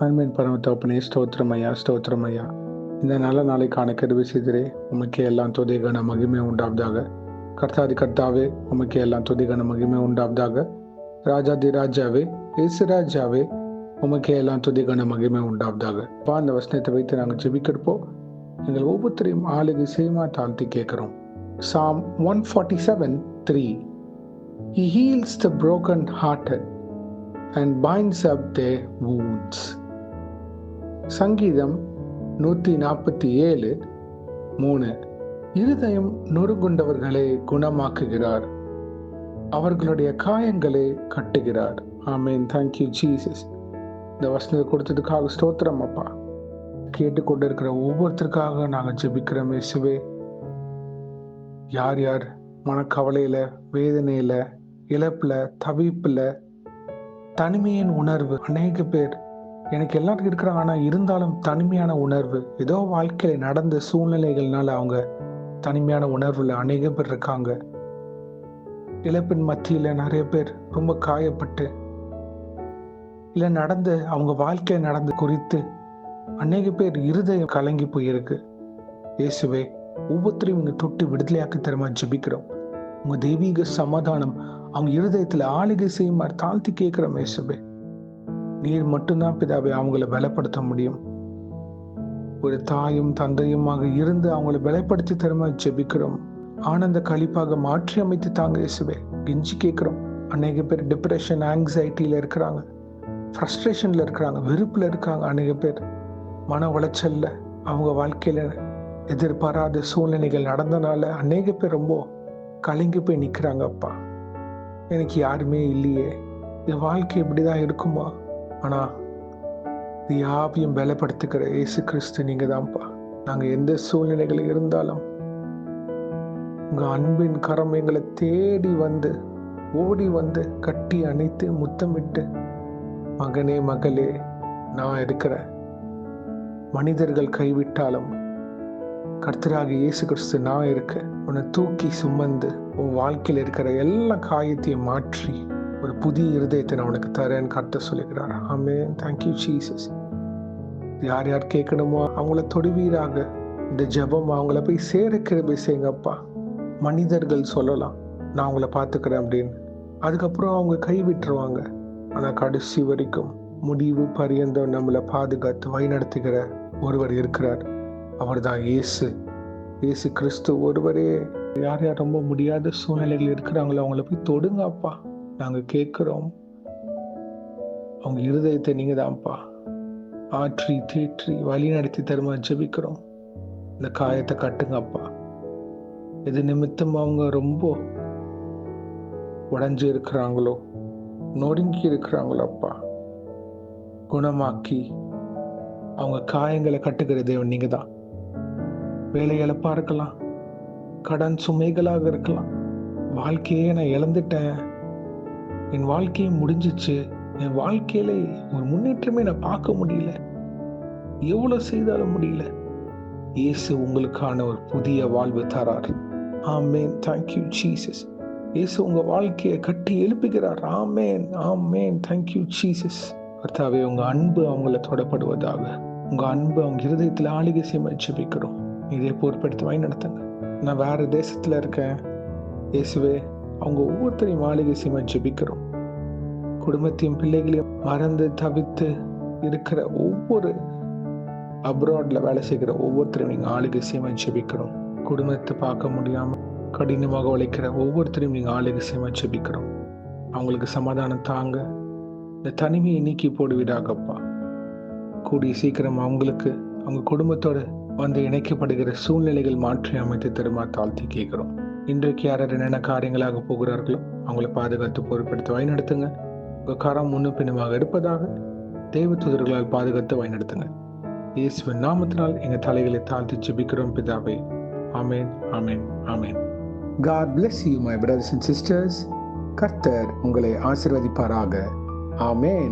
அன்பின் பரமத்தகப்பனே, ஸ்தோத்திரம் ஐயா, ஸ்தோத்திரம் ஐயா. இந்த நல்ல நாளை காண கிருபை செய்திரே. உமக்கே எல்லாம் துதி கன மகிமை உண்டாவதாக. கர்த்தாதி கர்த்தாவே, உமக்கே எல்லாம் துதி கன மகிமை உண்டாவதாக. ராஜாதி ராஜாவே, இயேசு ராஜாவே, உமக்கே எல்லாம் துதி கன மகிமை உண்டாவதாக. அந்த வசனத்தை வைத்து நாங்கள் ஜெபிக்கிறப்போம். எங்கள் ஒவ்வொருத்தரையும் ஆளுகை செய்யுமா தாழ்த்தி கேட்கிறோம். Psalm 147:3 He heals the broken hearted and binds up their wounds. சங்கீதம் 147:3 இருதயம் நொறுங்குண்டவர்களை குணமாக்குகிறார், அவர்களுடைய காயங்களை கட்டுகிறார். ஆமேன். Thank you Jesus. இந்த வசனத்தை கொடுத்ததுக்காக ஸ்தோத்திரம் அப்பா. கேட்டுக்கொண்டு இருக்கிற ஒவ்வொருத்தருக்காக நாங்கள் ஜெபிக்கிறோம் இயேசுவே. யார் யார் மனக்கவலையில, வேதனையில, இழப்புல, தவிப்புல, தனிமையின் உணர்வு, அநேக பேர் எனக்கு எல்லாருக்கும் இருக்கிறாங்க, ஆனா இருந்தாலும் தனிமையான உணர்வு, ஏதோ வாழ்க்கையில நடந்த சூழ்நிலைகள்னால அவங்க தனிமையான உணர்வுல அநேக பேர் இருக்காங்க. இழப்பின் மத்தியில நிறைய பேர் ரொம்ப காயப்பட்டு, இல்ல நடந்த அவங்க வாழ்க்கையில நடந்து குறித்து அநேக பேர் இருதயம் கலங்கி போயிருக்கு. இயேசுவே, ஒவ்வொருத்தரையும் இங்க தொட்டு விடுதலையாக்கி தரமா ஜெபிக்கிறோம். உங்க தெய்வீக சமாதானம் அவங்க இருதயத்துல ஆளுகை செய்யுமாறு தாழ்த்தி கேட்கிறோம் இயேசுவே. நீர் மட்டும்தான் பிதாவே அவங்கள பலப்படுத்த முடியும். ஒரு தாயும் தந்தையுமாக இருந்து அவங்கள பலப்படுத்தி தரமா ஜெபிக்கிறோம். ஆனந்த கழிப்பாக மாற்றி அமைத்து தாங்க இயேசுவே. கெஞ்சி கேட்கிறோம். அநேக பேர் டிப்ரெஷன், ஆங்ஸைட்டியில இருக்கிறாங்க, ஃப்ரஸ்ட்ரேஷன்ல இருக்கிறாங்க, வெறுப்புல இருக்காங்க. அநேக பேர் மன உளைச்சல்ல, அவங்க வாழ்க்கையில எதிர்பாராத சூழ்நிலைகள் நடந்தனால அநேக பேர் ரொம்ப கலங்கி போய் நிற்கிறாங்க. அப்பா, எனக்கு யாருமே இல்லையே, என் வாழ்க்கை இப்படிதான் இருக்குமா? ஆனா இது யாவையும் பலப்படுத்துக்கிற இயேசு கிறிஸ்து நீங்க தான்ப்பா. நாங்க எந்த சூழ்நிலைகள் இருந்தாலும் உங்க அன்பின் கரம் எங்களை தேடி வந்து, ஓடி வந்து, கட்டி அணைத்து முத்தமிட்டு, மகனே மகளே நான் இருக்கிறேன், மனிதர்கள் கைவிட்டாலும் கர்த்தராகிய இயேசு கிறிஸ்து நான் இருக்க, உன்னை தூக்கி சுமந்து உன் வாழ்க்கையில் இருக்கிற எல்லா காயத்தையும் மாற்றி ஒரு புதிய இருதயத்தை நான் உனக்கு தரேன்னு கர்த்தர் சொல்லுகிறார். ஆமென். Thank you Jesus. யார் யார் கேட்கணுமோ அவங்கள தொடுவீராக. இந்த ஜெபம் அவங்கள போய் சேர கிருபை செய்யுங்கப்பா. மனிதர்கள் சொல்லலாம் நான் அவங்கள பார்த்துக்கிறேன் அப்படின்னு, அதுக்கப்புறம் அவங்க கைவிட்டுருவாங்க. ஆனா கடைசி வரைக்கும் முடிவு பரியந்தம் நம்மளை பாதுகாத்து வழிநடத்துகிற ஒருவர் இருக்கிறார். அவர் தான் இயேசு, இயேசு கிறிஸ்து ஒருவரே. யார் யார் ரொம்ப முடியாத சூழ்நிலைகள் இருக்கிறாங்களோ அவங்கள போய் தொடுங்க அப்பா. நாங்க கேட்கிறோம். அவங்க இருதயத்தை நீங்க தான்ப்பா ஆற்றி தேற்றி வழி நடத்தி தருமா ஜெபிக்கிறோம். இந்த காயத்தை கட்டுங்க அப்பா. எது நிமித்தம் அவங்க ரொம்ப உடைஞ்சு இருக்கிறாங்களோ, நொறுங்கி இருக்கிறாங்களோ அப்பா, குணமாக்கி அவங்க காயங்களை கட்டுகிற தேவன் நீங்க தான். வேலை இழப்பா இருக்கலாம், கடன் சுமைகளாக இருக்கலாம், வாழ்க்கையே நான் இழந்துட்டேன், என் வாழ்க்கையே முடிஞ்சிச்சு, என் வாழ்க்கையில ஒரு முன்னேற்றமே நான் பார்க்க முடியல, எவ்வளவு செய்தாலும் முடியல. இயேசு உங்களுக்கான ஒரு புதிய வாழ்வு தரார். ஆமென். Thank you Jesus. இயேசு உங்க வாழ்க்கையை கட்டி எழுப்புகிறார். ஆமென், ஆமென். Thank you Jesus. கர்த்தாவே, உங்க அன்பு அவங்கள தொடப்படுவதாக. உங்க அன்பு அவங்க இருதயத்துல ஆளுகை செய்ய ஜெபிக்கிறோம். இதே பொறுப்பெடுத்து வாங்கி நடத்துங்க. நான் வேற தேசத்துல இருக்கேன் இயேசுவே, அவங்க ஒவ்வொருத்தரையும் ஆளுகை செய்ய ஜெபிக்கிறோம். குடும்பத்தையும் பிள்ளைகளையும் மறந்து தவித்து இருக்கிற ஒவ்வொரு அப்ராட்ல வேலை செய்கிற ஒவ்வொருத்தரையும் நீங்க ஆளுகை செய்ய ஜெபிக்கிறோம். குடும்பத்தை பார்க்க முடியாம கடினமாக உழைக்கிற ஒவ்வொருத்தரையும் நீங்க ஆளுகை செய்ய ஜெபிக்கிறோம். அவங்களுக்கு சமாதானம் தாங்க, இந்த தனிமையை நீக்கி போடுவீராகப்பா. கூடிய சீக்கிரம் அவங்களுக்கு அவங்க குடும்பத்தோட வந்து இணைக்கப்படுகிற சூழ்நிலைகள் மாற்றி அமைத்து தருமா தாழ்த்தி கேட்கிறோம். இன்றைக்கு யார் என்னென்ன காரியங்களாக போகிறார்களோ அவங்களை பாதுகாத்து பொறுப்பெடுத்து வழிநடத்துங்க. உங்க கரம் முன்னும் பின்னுமாக இருப்பதாக தேவ தூதர்களால் பாதுகாத்து வழிநடத்துங்க. இயேசுவின் நாமத்தினால் எங்க தலைகளை தாழ்த்தி ஜெபிக்கிறோம் பிதாவே. ஆமென், ஆமென், ஆமென். God bless you my brothers and sisters. கர்த்தர் உங்களை ஆசீர்வதிப்பாராக. ஆமென்.